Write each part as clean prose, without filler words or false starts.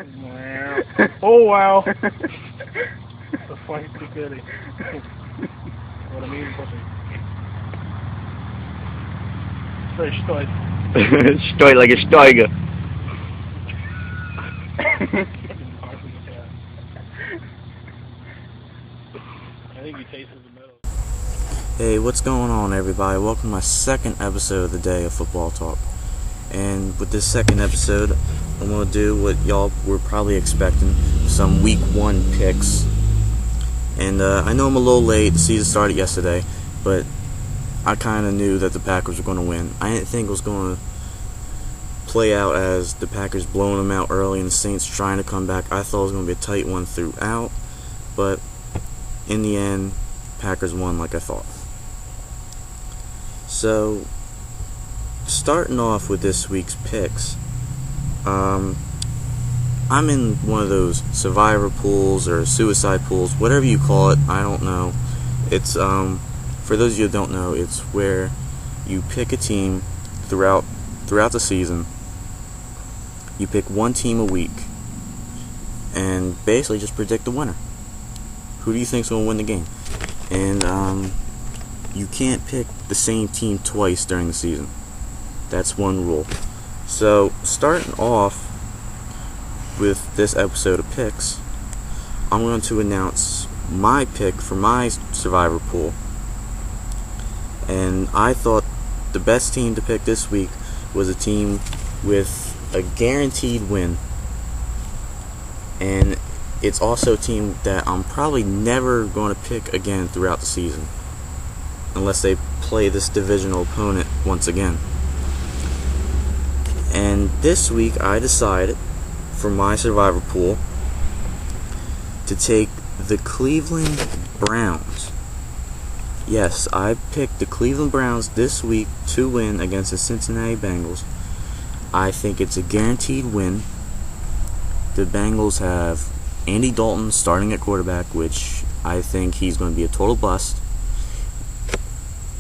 Wow. Oh, wow. The funny stupidity. What a mean pussy. Very stoic. Stoy like a stoiger. I think he tastes the metal. Hey, what's going on, everybody? Welcome to my second episode of the day of Football Talk. And with this second episode, I'm going to do what y'all were probably expecting, some Week 1 picks. And I know I'm a little late, the season started yesterday, but I kind of knew that the Packers were going to win. I didn't think it was going to play out as the Packers blowing them out early and the Saints trying to come back. I thought it was going to be a tight one throughout, but in the end, Packers won like I thought. So, starting off with this week's picks, I'm in one of those survivor pools or suicide pools, whatever you call it, I don't know. It's, for those of you who don't know, it's where you pick a team throughout the season. You pick one team a week and basically just predict the winner. Who do you think's going to win the game? And, you can't pick the same team twice during the season. That's one rule. So, starting off with this episode of picks, I'm going to announce my pick for my survivor pool. And I thought the best team to pick this week was a team with a guaranteed win. And it's also a team that I'm probably never going to pick again throughout the season, unless they play this divisional opponent once again. And this week I decided for my survivor pool to take the Cleveland Browns. Yes, I picked the Cleveland Browns this week to win against the Cincinnati Bengals. I think it's a guaranteed win. The Bengals have Andy Dalton starting at quarterback, which I think he's going to be a total bust.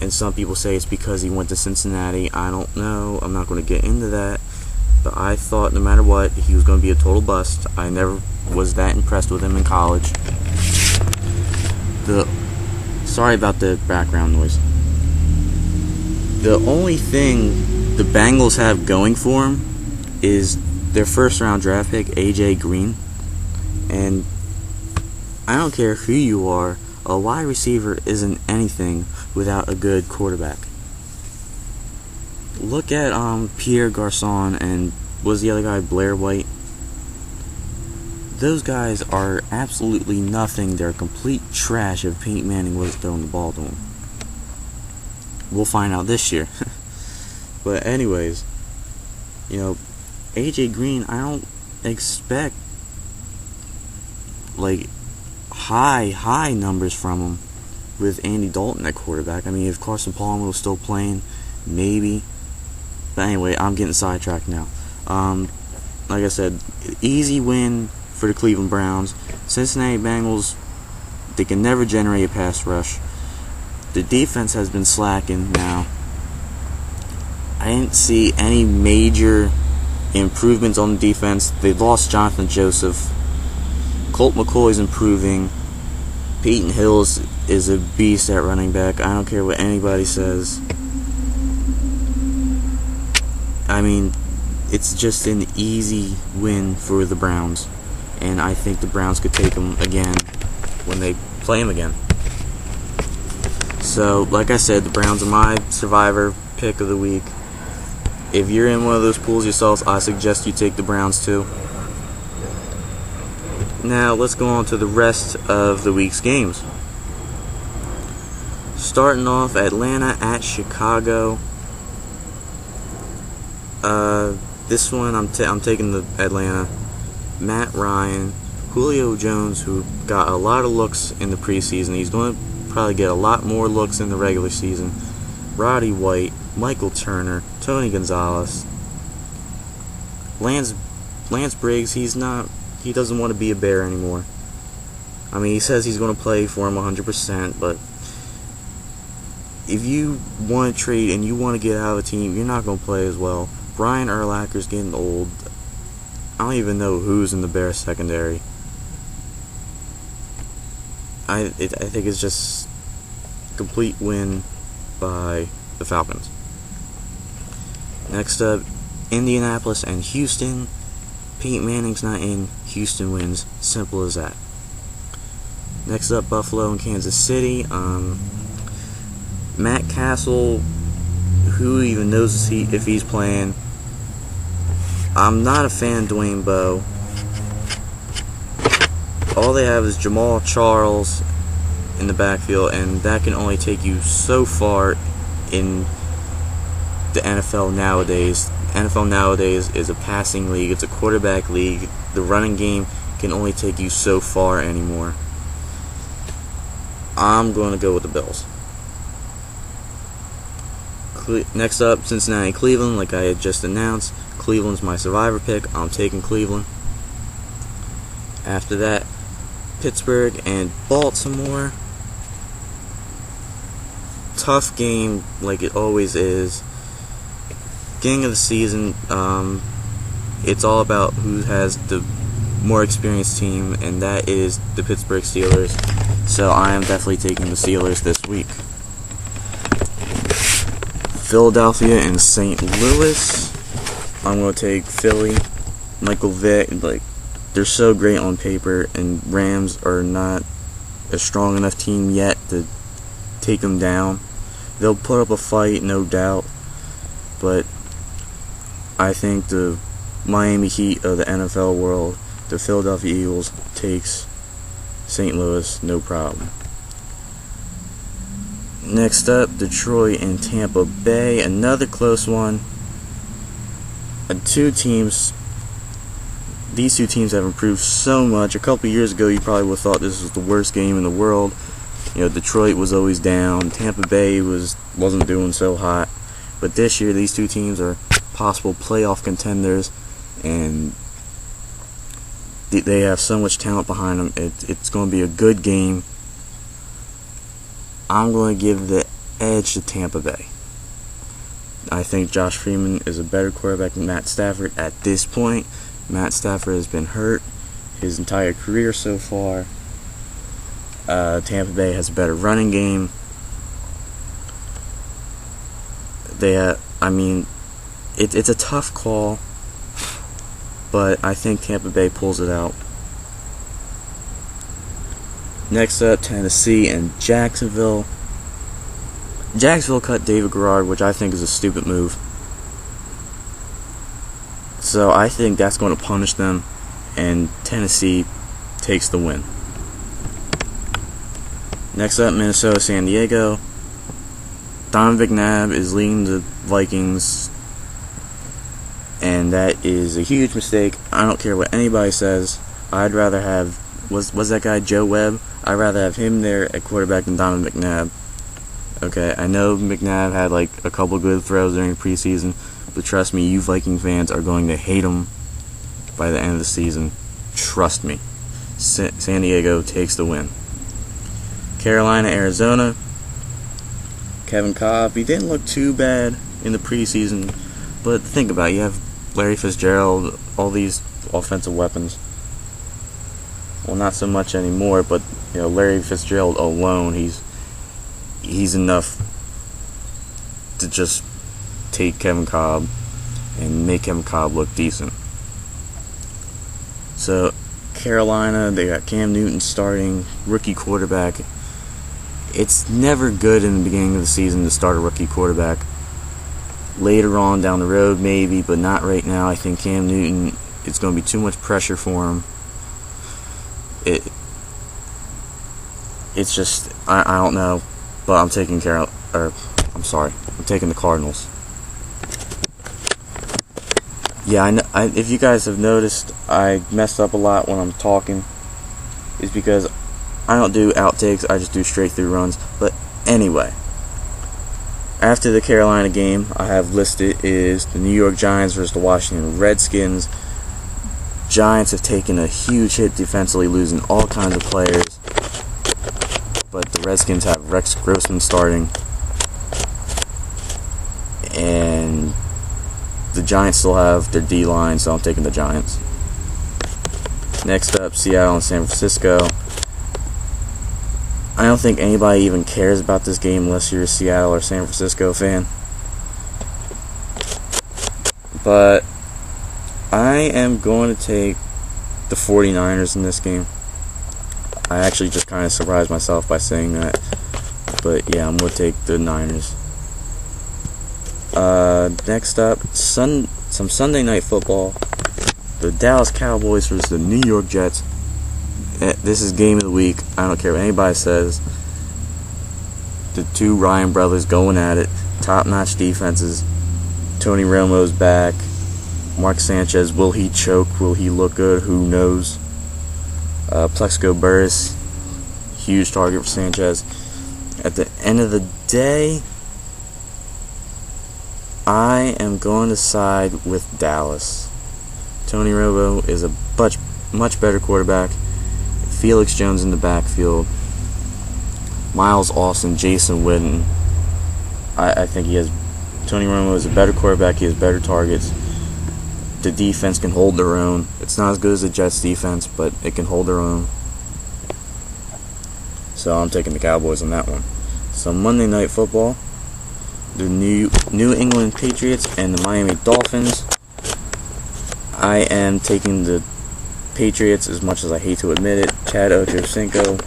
And some people say it's because he went to Cincinnati. I don't know. I'm not going to get into that. But I thought no matter what, he was going to be a total bust. I never was that impressed with him in college. Sorry about the background noise. The only thing the Bengals have going for them is their first round draft pick, AJ Green. And I don't care who you are, a wide receiver isn't anything without a good quarterback. Look at Pierre Garçon and was the other guy Blair White? Those guys are absolutely nothing. They're complete trash if Peyton Manning was throwing the ball to them. We'll find out this year. But anyways, AJ Green, I don't expect like high numbers from him with Andy Dalton at quarterback. I mean, if Carson Palmer was still playing, maybe. But anyway, I'm getting sidetracked now. Like I said, easy win for the Cleveland Browns. Cincinnati Bengals, they can never generate a pass rush. The defense has been slacking now. I didn't see any major improvements on the defense. They lost Jonathan Joseph. Colt McCoy's improving. Peyton Hills is a beast at running back. I don't care what anybody says. I mean, it's just an easy win for the Browns. And I think the Browns could take them again when they play them again. So, like I said, the Browns are my survivor pick of the week. If you're in one of those pools yourself, I suggest you take the Browns too. Now, let's go on to the rest of the week's games. Starting off, Atlanta at Chicago. This one, I'm taking the Atlanta. Matt Ryan, Julio Jones, who got a lot of looks in the preseason. He's going to probably get a lot more looks in the regular season. Roddy White, Michael Turner, Tony Gonzalez. Lance Briggs, he doesn't want to be a Bear anymore. I mean, he says he's going to play for him 100%, but if you want to trade and you want to get out of a team, you're not going to play as well. Brian Urlacher's getting old. I don't even know who's in the Bears secondary. I think it's just a complete win by the Falcons. Next up, Indianapolis and Houston. Peyton Manning's not in. Houston wins. Simple as that. Next up, Buffalo and Kansas City. Matt Castle, who even knows if he's playing? I'm not a fan of Dwayne Bowe. All they have is Jamal Charles in the backfield, and that can only take you so far in the NFL nowadays. NFL nowadays is a passing league. It's a quarterback league. The running game can only take you so far anymore. I'm going to go with the Bills. Next up, Cincinnati, Cleveland. Like I had just announced, Cleveland's my survivor pick. I'm taking Cleveland. After that, Pittsburgh and Baltimore. Tough game, like it always is. Beginning of the season, it's all about who has the more experienced team, and that is the Pittsburgh Steelers. So I am definitely taking the Steelers this week. Philadelphia and St. Louis. I'm going to take Philly. Michael Vick, they're so great on paper, and Rams are not a strong enough team yet to take them down. They'll put up a fight, no doubt, but I think the Miami Heat of the NFL world, the Philadelphia Eagles, takes St. Louis, no problem. Next up, Detroit and Tampa Bay, another close one. These two teams have improved so much. A couple years ago, you probably would have thought this was the worst game in the world. Detroit was always down. Tampa Bay wasn't doing so hot. But this year, these two teams are possible playoff contenders, and they have so much talent behind them. It's going to be a good game. I'm going to give the edge to Tampa Bay. I think Josh Freeman is a better quarterback than Matt Stafford at this point. Matt Stafford has been hurt his entire career so far. Tampa Bay has a better running game. It's a tough call, but I think Tampa Bay pulls it out. Next up, Tennessee and Jacksonville. Jacksonville cut David Garrard, which I think is a stupid move. So I think that's going to punish them, and Tennessee takes the win. Next up, Minnesota, San Diego. Donovan McNabb is leading the Vikings, and that is a huge mistake. I don't care what anybody says. I'd rather have, was that guy Joe Webb? I'd rather have him there at quarterback than Donovan McNabb. Okay, I know McNabb had a couple good throws during the preseason, but trust me, you Viking fans are going to hate him by the end of the season. Trust me. San Diego takes the win. Carolina, Arizona. Kevin Kolb, he didn't look too bad in the preseason, but think about it, you have Larry Fitzgerald, all these offensive weapons. Well, not so much anymore, but Larry Fitzgerald alone, he's enough to just take Kevin Kolb and make Kevin Kolb look decent. So Carolina, they got Cam Newton starting, rookie quarterback. It's never good in the beginning of the season to start a rookie quarterback. Later on down the road, maybe, but not right now. I think Cam Newton, it's going to be too much pressure for him. It's just, I don't know, but I'm taking I'm taking the Cardinals. Yeah, if you guys have noticed, I messed up a lot when I'm talking. It's because I don't do outtakes, I just do straight through runs. But anyway, after the Carolina game, I have listed is the New York Giants versus the Washington Redskins. Giants have taken a huge hit defensively, losing all kinds of players. But the Redskins have Rex Grossman starting. And the Giants still have their D-line, so I'm taking the Giants. Next up, Seattle and San Francisco. I don't think anybody even cares about this game unless you're a Seattle or San Francisco fan. But I am going to take the 49ers in this game. I actually just kind of surprised myself by saying that. But yeah, I'm going to take the Niners. Next up, some Sunday night football. The Dallas Cowboys versus the New York Jets. This is game of the week. I don't care what anybody says. The two Ryan brothers going at it. Top-notch defenses. Tony Romo's back. Mark Sanchez, will he choke? Will he look good? Who knows? Plexico Burress, huge target for Sanchez. At the end of the day, I am going to side with Dallas. Tony Romo is a much better quarterback. Felix Jones in the backfield. Miles Austin, Jason Witten. I think Tony Romo is a better quarterback. He has better targets. The defense can hold their own. It's not as good as the Jets defense, but it can hold their own. So I'm taking the Cowboys on that one. So Monday Night Football, the New England Patriots and the Miami Dolphins. I am taking the Patriots, as much as I hate to admit it. Chad Ochocinco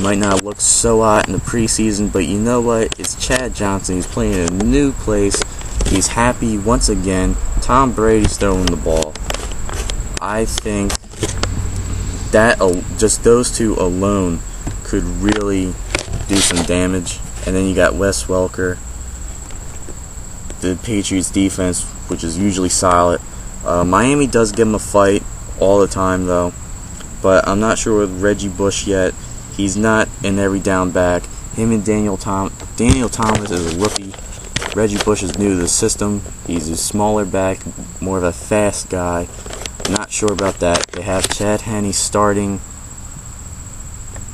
might not look so hot in the preseason, but you know what? It's Chad Johnson. He's playing in a new place. He's happy once again. Tom Brady's throwing the ball. I think that just those two alone could really do some damage. And then you got Wes Welker, the Patriots defense, which is usually solid. Miami does give him a fight all the time, though. But I'm not sure with Reggie Bush yet. He's not an every down back. Him and Daniel Thomas is a rookie. Reggie Bush is new to the system. He's a smaller back, more of a fast guy. Not sure about that. They have Chad Henne starting.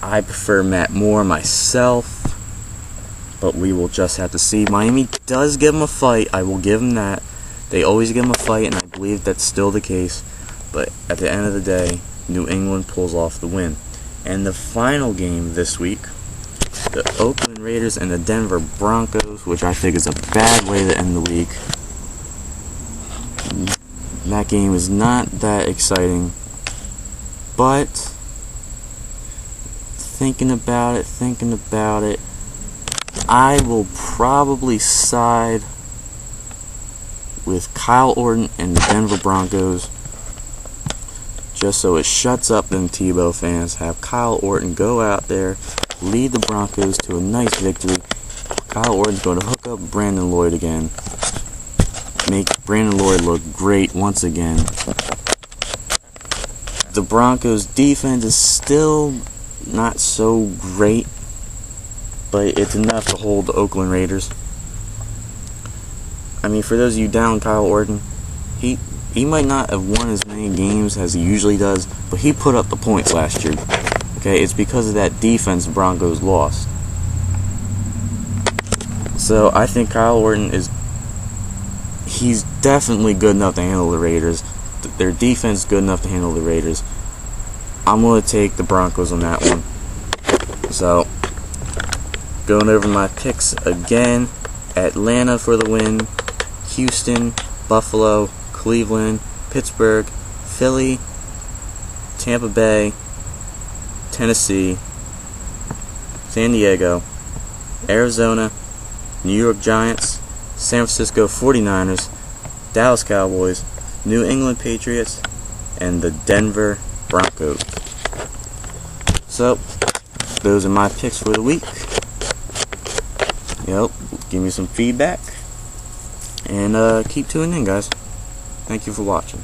I prefer Matt Moore myself, but we will just have to see. Miami does give him a fight. I will give him that. They always give him a fight, and I believe that's still the case. But at the end of the day, New England pulls off the win. And the final game this week, the Oakland Raiders and the Denver Broncos, which I think is a bad way to end the week. That game is not that exciting, but thinking about it, I will probably side with Kyle Orton and the Denver Broncos, just so it shuts up them Tebow fans. Have Kyle Orton go out there, lead the Broncos to a nice victory. Kyle Orton's going to hook up Brandon Lloyd again. Make Brandon Lloyd look great once again. The Broncos defense is still not so great, but it's enough to hold the Oakland Raiders. I mean, for those of you down Kyle Orton, he might not have won as many games as he usually does, but he put up the points last year. Okay, it's because of that defense the Broncos lost. So I think Kyle Orton he's definitely good enough to handle the Raiders. Their defense is good enough to handle the Raiders. I'm going to take the Broncos on that one. So, going over my picks again. Atlanta for the win. Houston, Buffalo, Cleveland, Pittsburgh, Philly, Tampa Bay, Tennessee, San Diego, Arizona, New York Giants, San Francisco 49ers, Dallas Cowboys, New England Patriots, and the Denver Broncos. So, those are my picks for the week. Yep, give me some feedback. And keep tuning in, guys. Thank you for watching.